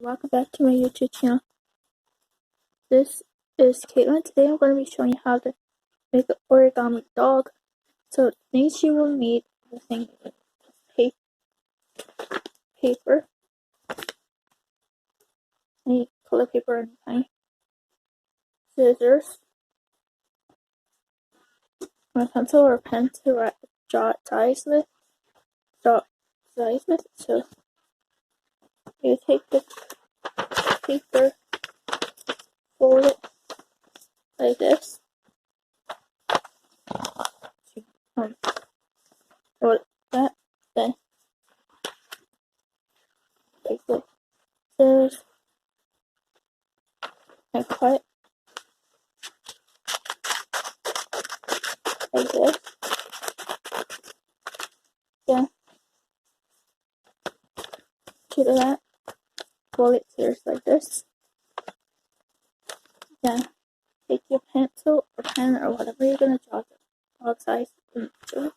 welcome back to my YouTube channel. This is Caitlin. Today I'm going to be showing you how to make an origami dog. So things you will need: the thing is paper, any color paper, any kind, scissors, a pencil or pen to draw size with. So you take the paper, fold it like this. Fold that, then take the scissors and cut like this. Then to that, fold it scissors like this. Then take your pencil or pen or whatever you're gonna draw the dog size into.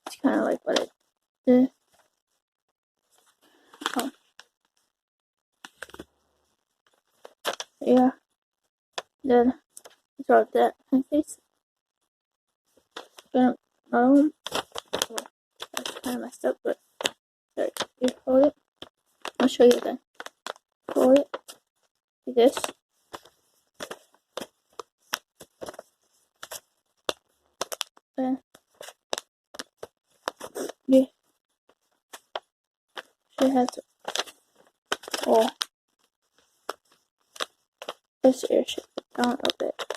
It's kind of like what I did. Yeah. Then draw that pen face. Then that's kind of messed up, but sorry. You fold it. I'll show you then. Fold it like this. Then you should have to. Oh, this ear should go down a bit.